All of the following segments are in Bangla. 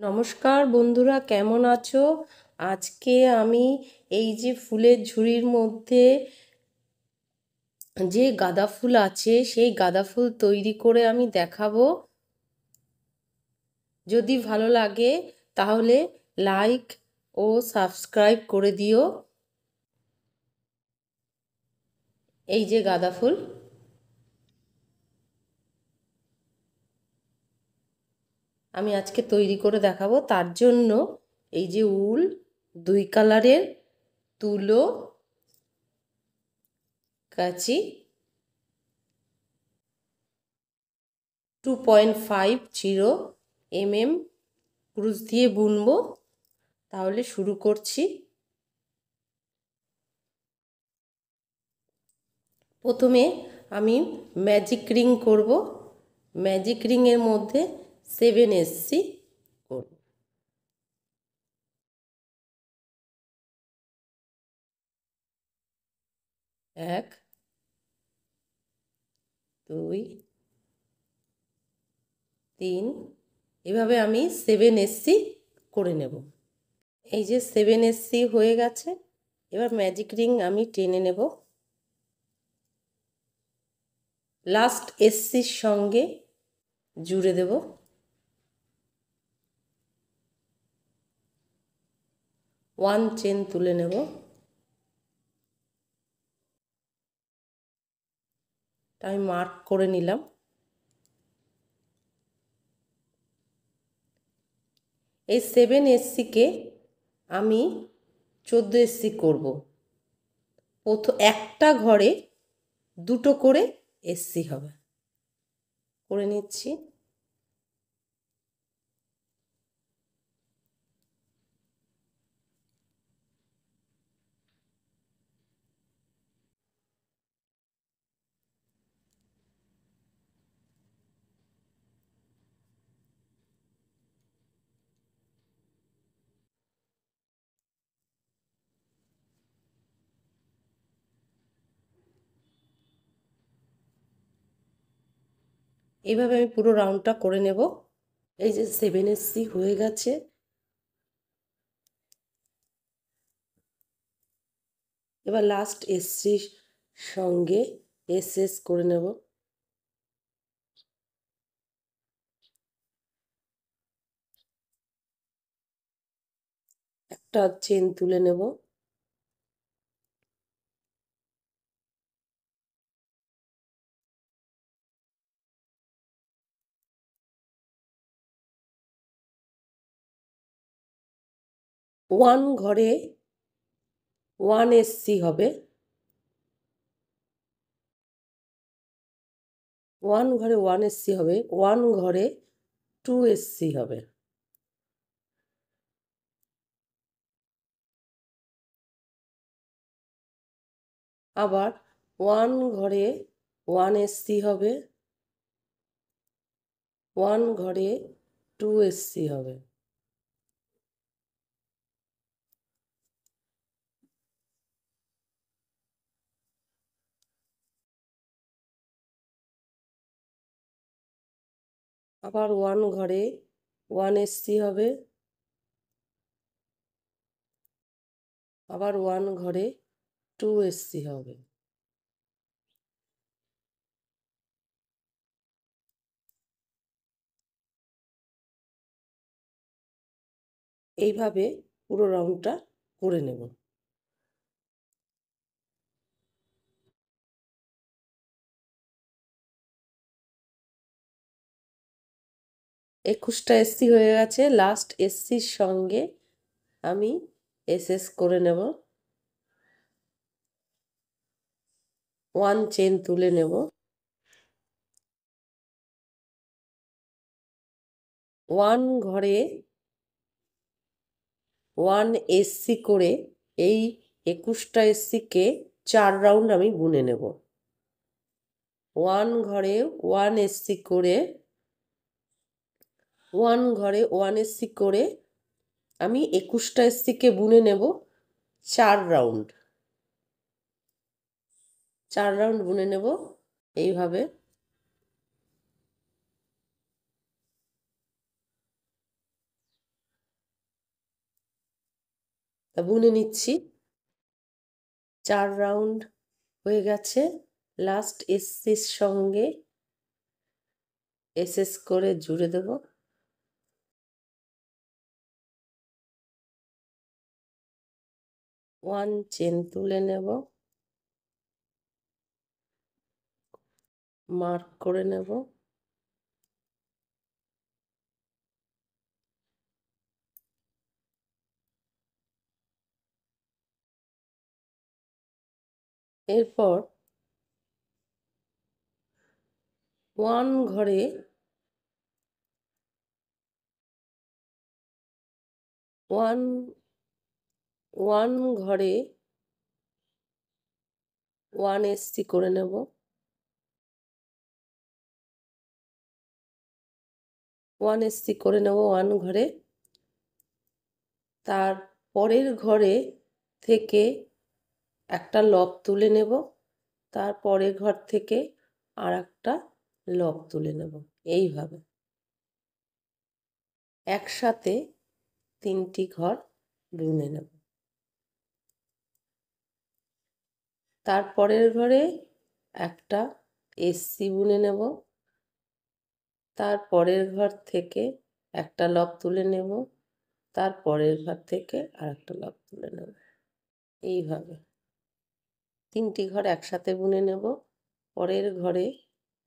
নমস্কার বন্ধুরা, কেমন আছো? আজকে আমি এই যে ফুলের ঝুড়ির মধ্যে যে গাঁদা ফুল আছে সেই গাঁদা ফুল তৈরি করে আমি দেখাবো। যদি ভালো লাগে তাহলে লাইক ও সাবস্ক্রাইব করে দিও। এই যে গাঁদা ফুল, আমি আজকে তৈরি করে দেখাবো। তার জন্য এই যে উল, 2 কালারের তুলো, কাঁচি, 2.50 ক্রুশ দিয়ে বুনবো। তাহলে শুরু করছি। প্রথমে আমি ম্যাজিক রিং করব। ম্যাজিক রিংয়ের মধ্যে 7SC করব। 1, 2, 3, এভাবে আমি 7SC করে নেব। এই যে 7SC হয়ে গেছে। এবার ম্যাজিক রিং আমি টেনে নেব। লাস্ট এসসির সঙ্গে জুড়ে দেব। 1 চেন তুলে নেব। আমি মার্ক করে নিলাম। এই 7SCকে আমি 14SC করব। একটা ঘরে 2টো করে এসসি হবে। করে নিচ্ছি। এইভাবে আমি পুরো রাউন্ডটা করে নেব। এই যে 7SC হয়ে গেছে। এবার লাস্ট এসসির সঙ্গে এসএস করে নেব। একটা চেন তুলে নেব। ওয়ান ঘরে 1SC হবে। 1 ঘরে 1SC হবে। 1 ঘরে 2SC হবে। আবার 1 ঘরে 1SC হবে। 1 ঘরে 2SC হবে। আবার 1 ঘরে 1SC হবে। আবার 1 ঘরে 2SC হবে। এইভাবে পুরো রাউন্ডটা করে নেব। 21টা এসসি হয়ে গেছে। লাস্ট এসসির সঙ্গে আমি এসএস করে নেব। 1 চেন তুলে নেব। 1 ঘরে 1SC করে এই 21টা এসসিকে 4 রাউন্ড আমি বুনে নেব। 1 ঘরে 1SC করে 1 ঘরে 1SC করে আমি 21টা এসসিকে বুনে নেব 4 রাউন্ড। 4 রাউন্ড বুনে নেব এইভাবে। তা বুনে নিচ্ছি। 4 রাউন্ড হয়ে গেছে। লাস্ট এসসির সঙ্গে এসএস করে জুড়ে দেব। 1 চেন তুলে নেব, মার্ক করে নেব। এরপর 1 ঘরে 1 ঘরে 1 এসসি করে নেব। 1 এসসি করে নেব 1 ঘরে। তার পরের ঘরে থেকে একটা লব তুলে নেব, তার পরের ঘর থেকে আর একটা লব তুলে নেব। এইভাবে একসাথে 3টি ঘর বুনে নেব। তার পরের ঘরে একটা এসসি বুনে নেব, তার পরের ঘর থেকে একটা লব তুলে নেব, তার পরের ঘর থেকে আর একটা লব তুলে নেব। এইভাবে 3টি ঘর একসাথে বুনে নেব। পরের ঘরে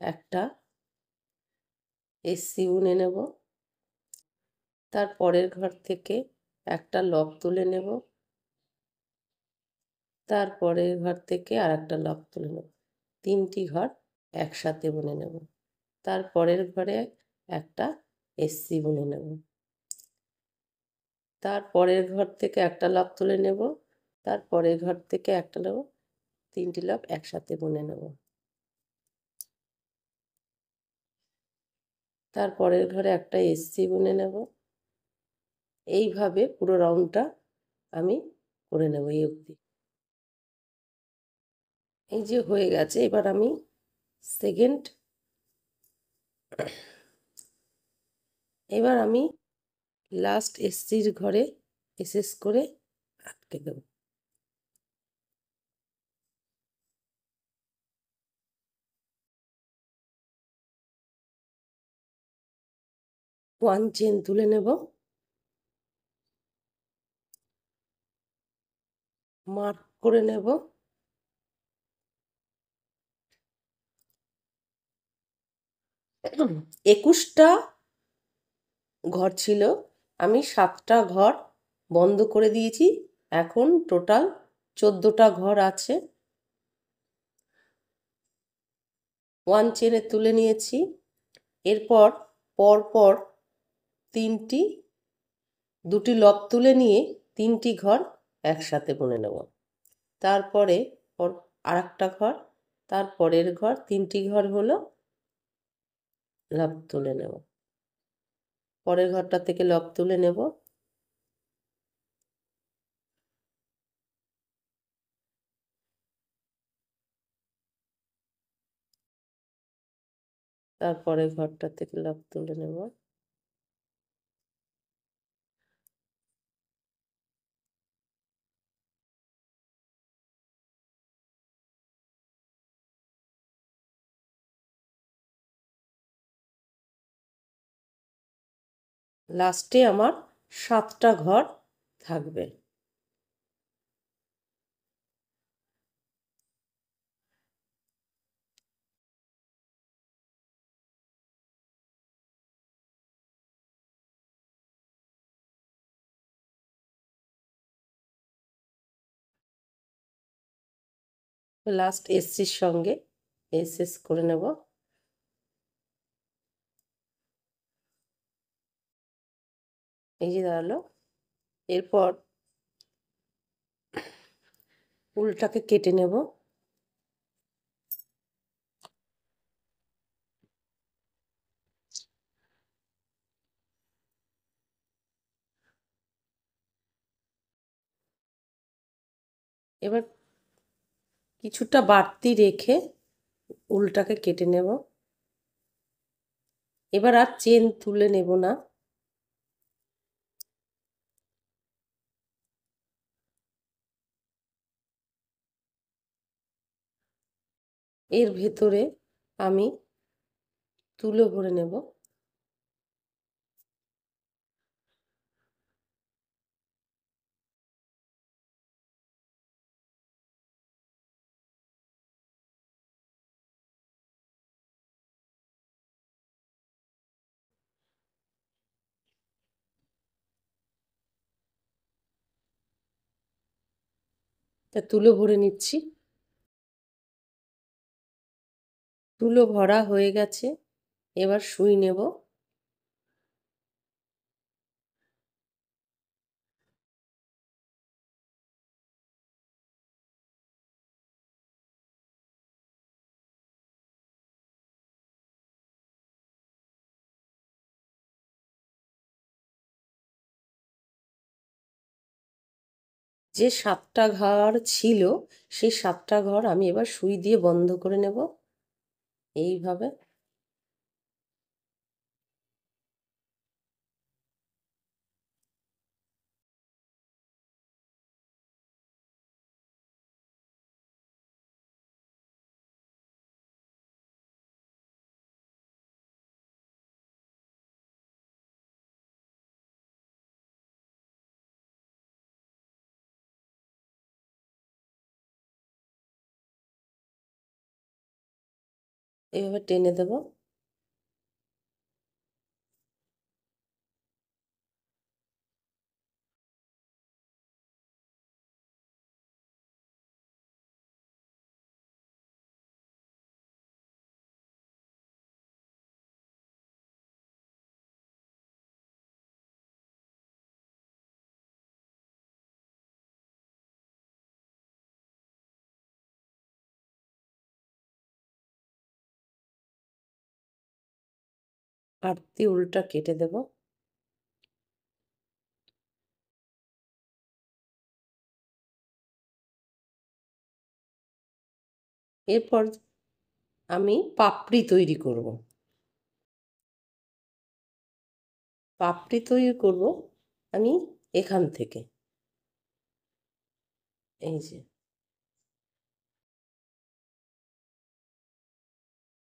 একটা এসসি বুনে নেব, তার পরের ঘর থেকে একটা লব তুলে নেব, তার পরের ঘর থেকে আর একটা লব তুলে নেব। 3টি ঘর একসাথে বুনে নেব। তার পরের ঘরে একটা এসসি বুনে নেব, তার পরের ঘর থেকে একটা লব তুলে নেব, তার পরের ঘর থেকে একটা লব, 3টি লব একসাথে বুনে নেব। তার পরের ঘরে একটা এসসি বুনে নেব। এইভাবে পুরো রাউন্ডটা আমি করে নেব এই অবধি। এই যে হয়ে গেছে, এবার আমি লাস্ট এসসির ঘরে এসএস করে আটকে দেব। 1 চেন তুলে নেব, মার্ক করে নেব। একুশটা ঘর ছিল, আমি 7টা ঘর বন্ধ করে দিয়েছি। এখন টোটাল 14টা ঘর আছে। 1 চেনে তুলে নিয়েছি। এরপর পরপর 2টি লব তুলে নিয়ে 3টি ঘর একসাথে বুনে নেব। তারপরে আরেকটা ঘর, তার পরের ঘর, 3টি ঘর হলো লব তুলে নেব। পরের ঘরটা থেকে লব তুলে নেব, তারপরের ঘরটা থেকে লব তুলে নেব। লাস্টে আমার 7টা ঘর থাকবে। লাস্ট এসসির সঙ্গে এসএস করে নেব। এই যে দাঁড়ালো। এরপর উলটাকে কেটে নেব। এবার কিছুটা বাড়তি রেখে উলটাকে কেটে নেব। এবার আর চেন তুলে নেব না। এর ভেতরে আমি তুলো ভরে নেব। তা তুলো ভরে নিচ্ছি। তুলো ভরা হয়ে গেছে, এবার সুই নেব। যে 7টা ঘর ছিল সেই 7টা ঘর আমি এবার সুই দিয়ে বন্ধ করে নেব এইভাবে। এইভাবে টেনে দেব। আরতি উল্টা কেটে দেব। এরপর আমি পাপড়ি তৈরি করব। পাপড়ি তৈরি করব আমি এখান থেকে, এই যে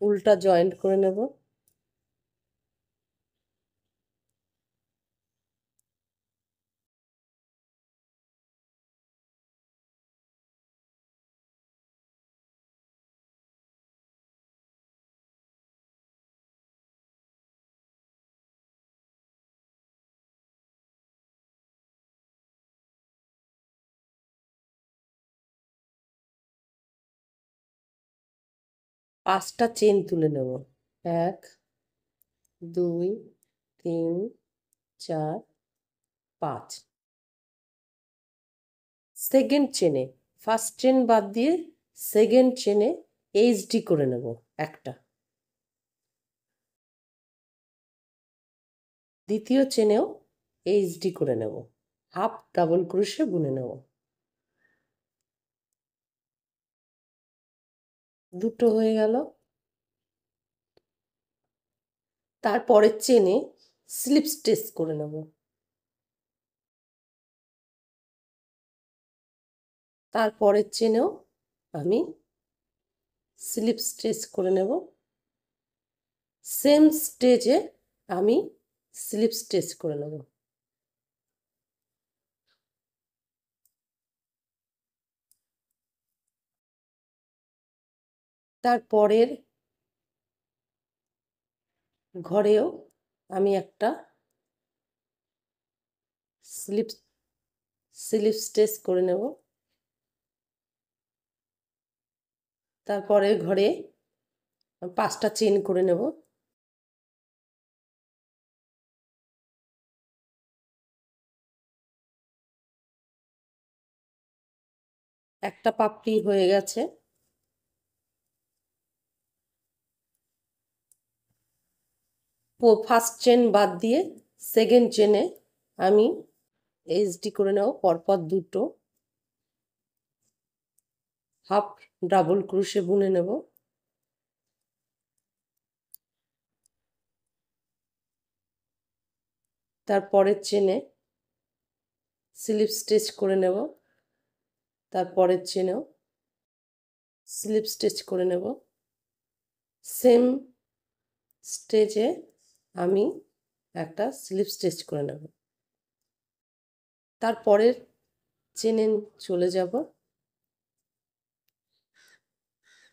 উল্টা জয়েন্ট করে নেব। পাঁচটা চেন তুলে নেব। 1 2 3 4 5। সেকেন্ড চেনে, ফার্স্ট চেন বাদ দিয়ে সেকেন্ড চেনে এইচডি করে নেব একটা। দ্বিতীয় চেনেও এইচডি করে নেব, হাফ ডাবল ক্রোশে বুনে নেব। দুটো হয়ে গেল। তারপরের চেনে স্লিপ স্টিচ করে নেব। তারপরের চেনেও আমি স্লিপ স্টিচ করে নেব। সেম স্টেজে আমি স্লিপ স্টিচ করে নেব। তারপরের ঘরেও আমি একটা স্লিপ স্লিপ স্টিচ করে নেব। তারপরের ঘরে 5টা চেন করে নেব। একটা পাপড়ি হয়ে গেছে। ফার্স্ট চেন বাদ দিয়ে সেকেন্ড চেনে আমি এইচডি করে নেব পরপর দুটো, হাফ ডাবল ক্রোশে বুনে নেব। তারপরের চেনে স্লিপ স্টিচ করে নেব। তারপরের চেনেও স্লিপ স্টিচ করে নেব। সেম স্টেজে আমি একটা স্লিপ স্টিচ করে নেব। তারপরের চেনে চলে যাব,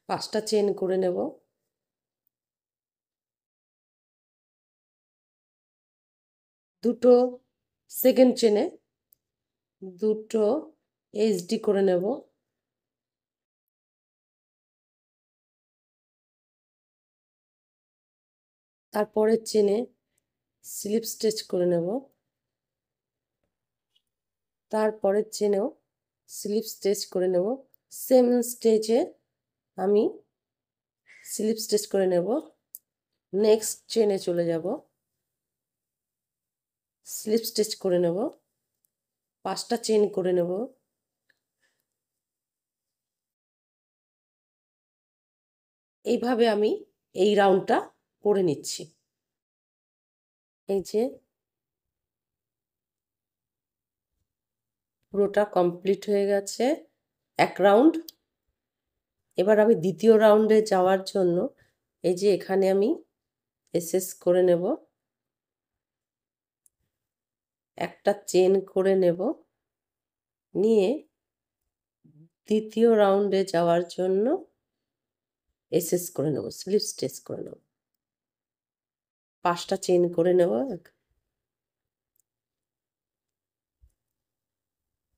5টা চেন করে নেব। দুটো সেকেন্ড চেনে দুটো এইচডি করে নেব। তারপরের চেনে স্লিপ স্টিচ করে নেব। তারপরের চেনেও স্লিপ স্টিচ করে নেব। সেম স্টেজে আমি স্লিপ স্টিচ করে নেব। নেক্সট চেনে চলে যাব, স্লিপ স্টিচ করে নেব। 5টা চেন করে নেব। এইভাবে আমি এই রাউন্ডটা করে নিচ্ছি। এই যে পুরোটা কমপ্লিট হয়ে গেছে এক রাউন্ড। এবার আমি দ্বিতীয় রাউন্ডে যাওয়ার জন্য এই যে এখানে আমি এসএস করে নেব, একটা চেন করে নেব, নিয়ে দ্বিতীয় রাউন্ডে যাওয়ার জন্য এসএস করে নেব, স্লিপ স্টিচ করে নেব। 5টা চেন করে নেব।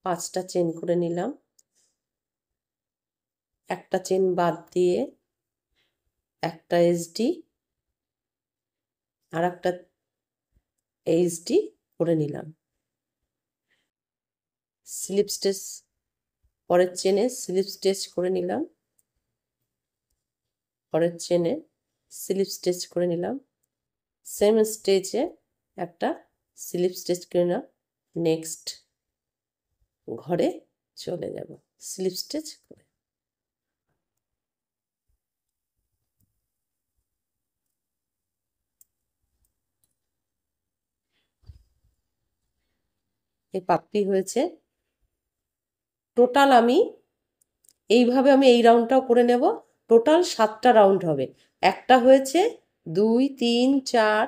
5টা চেন করে নিলাম। একটা চেন বাদ দিয়ে একটা এসডি আর একটা এইচডি করে নিলাম। স্লিপ স্টিচ, পরের চেনে স্লিপ স্টিচ করে নিলাম। পরের চেনে স্লিপ স্টিচ করে নিলাম। সেম স্টেজে একটা স্লিপ স্টিচ করে নিলাম। নেক্সট ঘরে চলে যাব স্লিপ স্টিচ করে। এই পাপড়ি হয়েছে। টোটাল আমি এইভাবে আমি এই রাউন্ডটাও করে নেব। টোটাল 7টা রাউন্ড হবে। একটা হয়েছে 2 3 4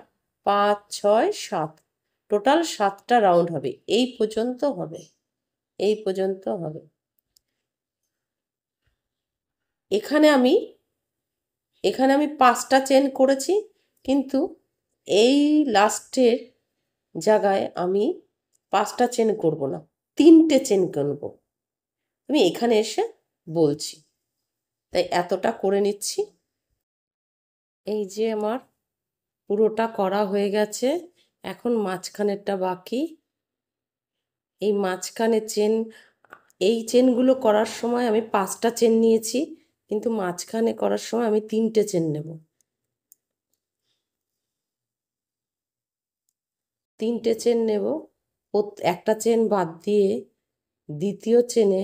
5 6 7, টোটাল 7টা রাউন্ড হবে। এই পর্যন্ত হবে, এই পর্যন্ত হবে। এখানে আমি 5টা চেন করেছি, কিন্তু এই লাস্টের জায়গায় আমি 5টা চেন করব না, 3টে চেন করব। আমি এখানে এসে বলছি, তাই এতটা করে নিচ্ছি। এই যে আমার পুরোটা করা হয়ে গেছে। এখন মাঝখানেরটা বাকি। এই মাঝখানে চেন, এই চেনগুলো করার সময় আমি 5টা চেন নিয়েছি, কিন্তু মাঝখানে করার সময় আমি 3টে চেন নেব। 3টে চেন নেব। একটা চেন বাদ দিয়ে দ্বিতীয় চেনে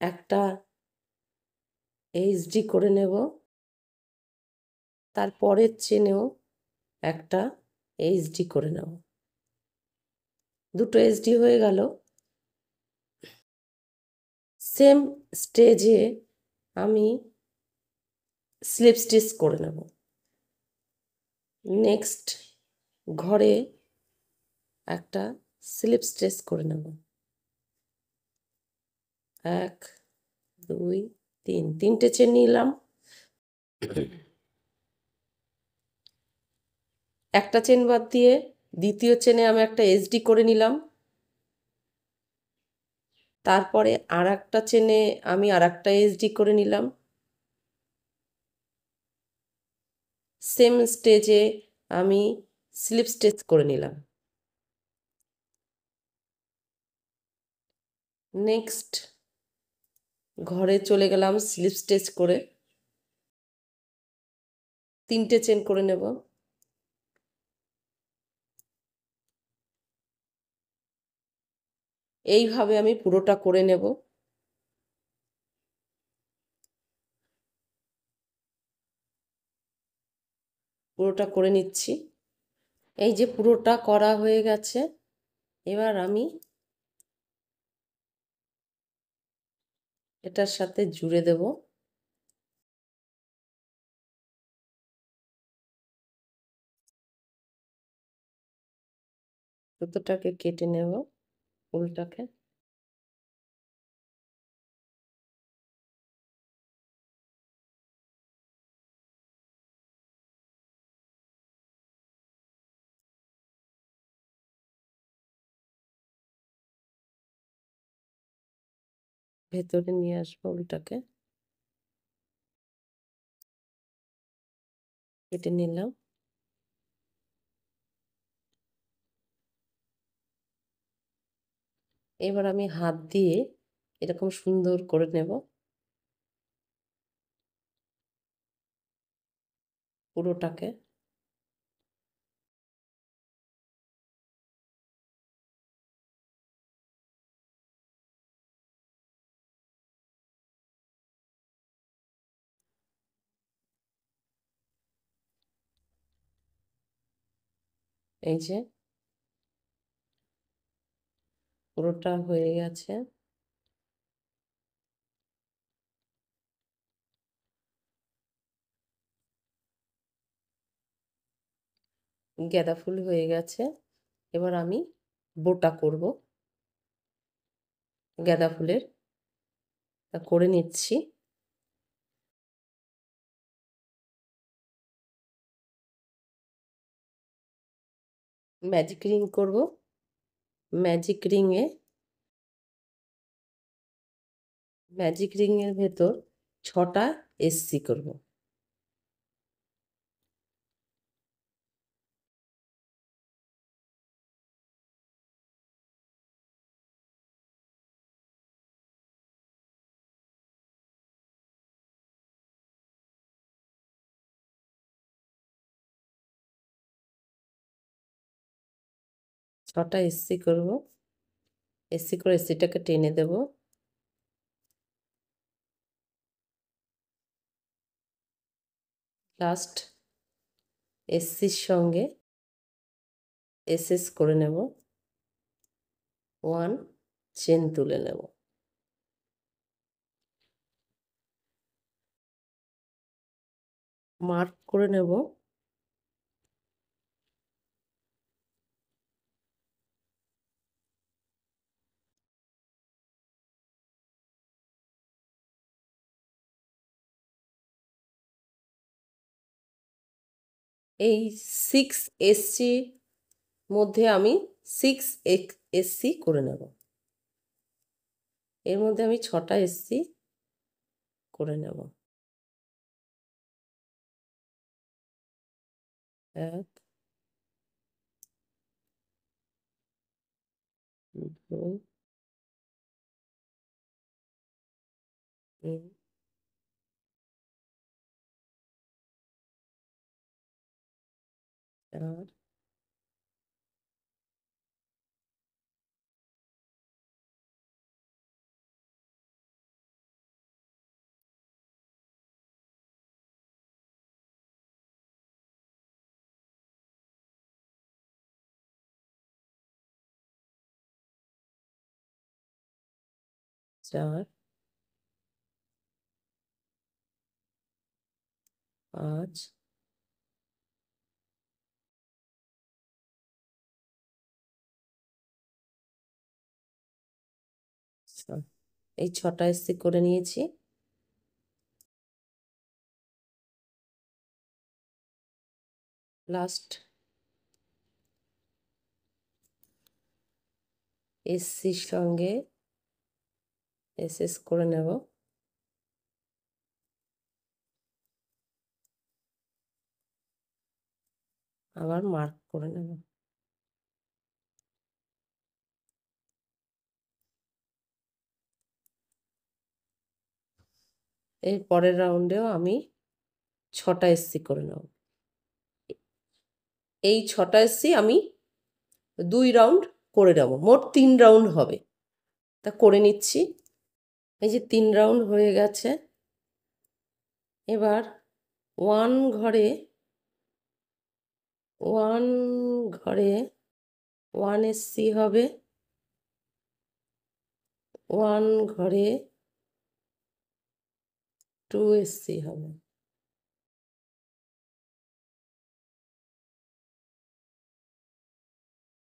একটা এইচডি করে নেব। তারপরের চেনেও একটা এইচডি করে নেব। দুটো এইচডি হয়ে গেল। সেম স্টেজে আমি স্লিপ স্টিচ করে নেব। নেক্সট ঘরে একটা স্লিপ স্টিচ করে নেব। 1 2 3, 3টে চেন নিলাম। একটা চেন বাদ দিয়ে দ্বিতীয় চেনে আমি একটা এইচডি করে নিলাম। তারপরে আর একটা চেনে আমি আর একটা এইচডি করে নিলাম। সেম স্টেজে আমি স্লিপ স্টিচ করে নিলাম। নেক্সট ঘরে চলে গেলাম স্লিপ স্টিচ করে। 3টে চেন করে নেব। এইভাবে আমি পুরোটা করে নেব। পুরোটা করে নিচ্ছি। এই যে পুরোটা করা হয়ে গেছে। এবার আমি এটার সাথে জুড়ে দেব। সুতোটাকে কেটে নেব, ফুলটাকে। ভেতরে নিয়ে আসবো উলটাকে, কেটে নিলাম। এবার আমি হাত দিয়ে এরকম সুন্দর করে নেব পুরোটাকে। এই যে পুরোটা হয়ে গেছে। গাঁদা ফুল হয়ে গেছে। এবার আমি বোটা করব গাঁদা ফুলের, তা করে নিচ্ছি। ম্যাজিক রিং করব। ম্যাজিক রিংয়ের ভেতর 6টা এসসি করব। ছটা এসসি করব। এসসি করে এসসিটাকে টেনে দেব। লাস্ট এসসির সঙ্গে এসএস করে নেব। 1 চেন তুলে নেব। মার্ক করে নেব। এই 6 এসসি মধ্যে আমি 6 এসসি করে নেব। এর মধ্যে আমি 6টা এসসি করে নেব। 1 2 3 4 4 5 6। এই 6টা এসসি করে নিয়েছি। লাস্ট এসসির সঙ্গে এসএস করে নেব। আবার মার্ক করে নেব। এর পরের রাউন্ডেও আমি 6টা এসসি করে নেব। এই 6টা এসসি আমি 2 রাউন্ড করে নেব, মোট 3 রাউন্ড হবে। তা করে নিচ্ছি। এই যে 3 রাউন্ড হয়ে গেছে। এবার 1 ঘরে 1 এসসি হবে, 1 ঘরে 2SC হবে।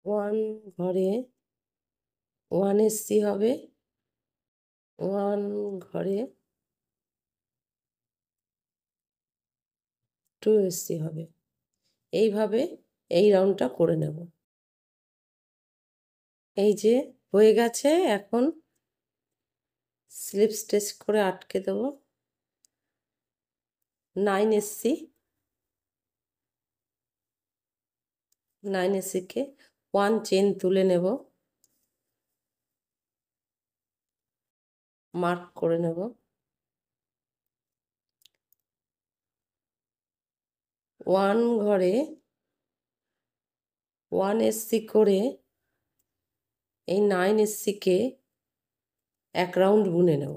1 ঘরে 1SC হবে, 1 ঘরে 2SC হবে। এইভাবে এই রাউন্ডটা করে নেব। এই যে হয়ে গেছে, এখন স্লিপ স্টিচ করে আটকে দেব। 9SC, 9SC কে 1 চেন তুলে নেব, মার্ক করে নেব। 1 ঘরে 1SC করে এই 9SC কে 1 রাউন্ড বুনে নেব।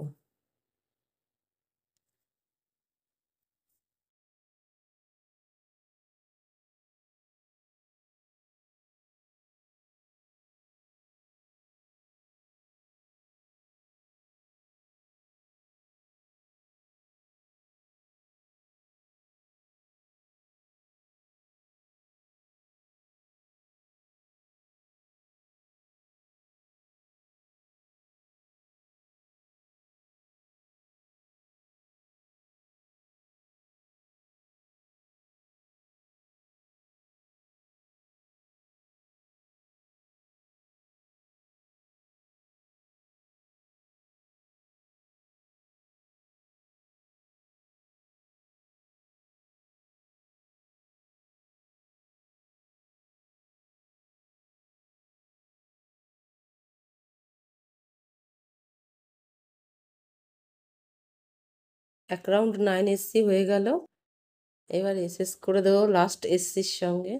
এক রাউন্ড 9SC হয়ে গেল। এবার SS করে দেবো লাস্ট SCর সঙ্গে।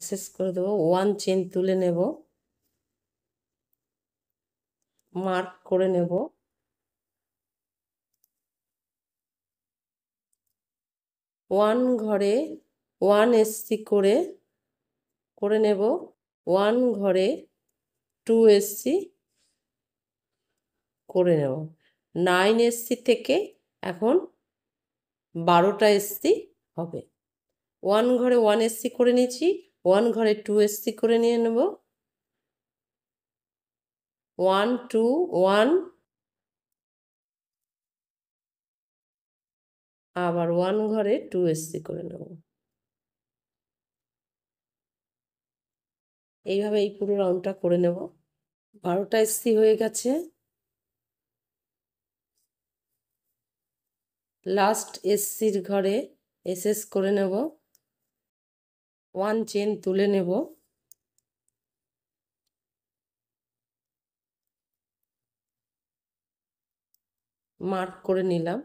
SS করে দেবো, 1 চেন তুলে নেব, মার্ক করে নেব। 1 ঘরে 1SC করে নেব, 1 ঘরে 2SC করে নেব। 9SC থেকে এখন 12টা SC হবে। 1 ঘরে 1SC করে নিয়েছি, 1 ঘরে 2SC করে নিয়ে নেব। 1 2 1, আবার 1 ঘরে 2SC করে নেব। এইভাবে এই পুরো রাউন্ডটা করে নেব। 12টা SC হয়ে গেছে। লাস্ট SCর ঘরে SS করে নেব, 1 চেন তুলে নেব, মার্ক করে নিলাম।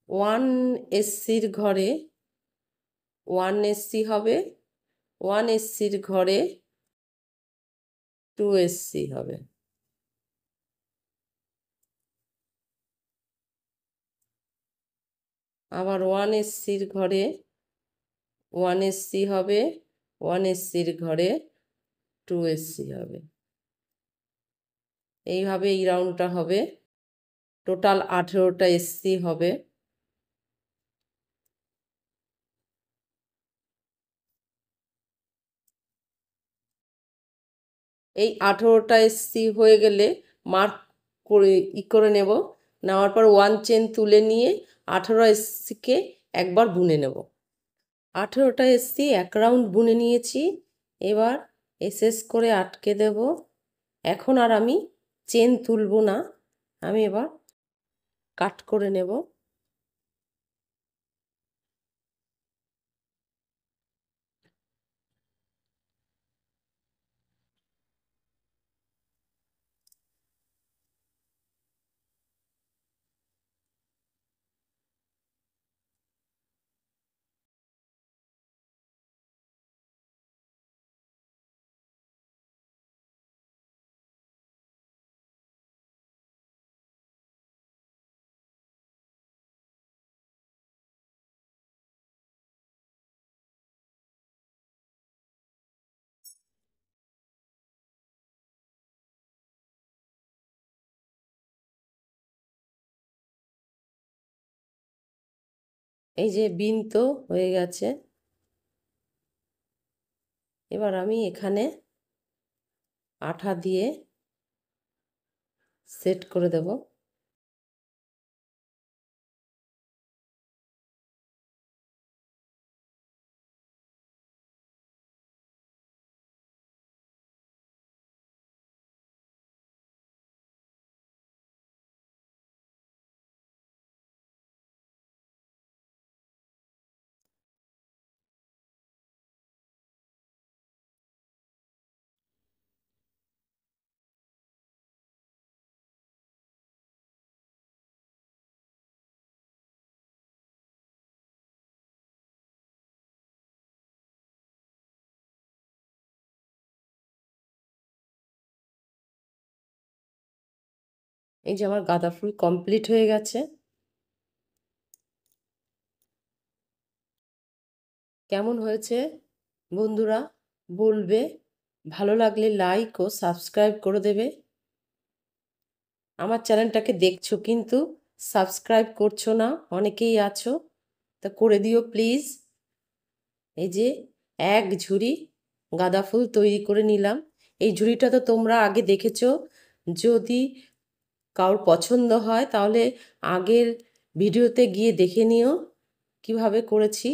1SCর ঘরে 1SC হবে, 1SCর ঘরে 2SC হবে। আবার 1SCর ঘরে 1SC হবে, 1SCর ঘরে 2SC হবে। এইভাবে এই রাউন্ডটা হবে। টোটাল 18টা SC হবে। এই 18টা SC হয়ে গেলে মার্ক করে নেব। নেওয়ার পর 1 চেন তুলে নিয়ে 18 SCকে একবার বুনে নেব। 18টা SC 1 রাউন্ড বুনে নিয়েছি। এবার SS করে আটকে দেব। এখন আর আমি চেন তুলব না, আমি এবার কাট করে নেব। এই যে বিন তো হয়ে গেছে। এবার আমি এখানে আঠা দিয়ে সেট করে দেব। এই যে আমার গাঁদা ফুল কমপ্লিট হয়ে গেছে। কেমন হয়েছে বন্ধুরা বলবে, ভালো লাগলে লাইক ও সাবস্ক্রাইব করে দেবে। আমার চ্যানেলটাকে দেখছো কিন্তু সাবস্ক্রাইব করছো না, অনেকেই আছো, তা করে দিও প্লিজ। এই যে এক ঝুড়ি গাঁদা ফুল তৈরি করে নিলাম। এই ঝুড়িটা তো তোমরা আগে দেখেছো। যদি কারোর পছন্দ হয় তাহলে আগের ভিডিওতে গিয়ে দেখে নিও কিভাবে করেছি।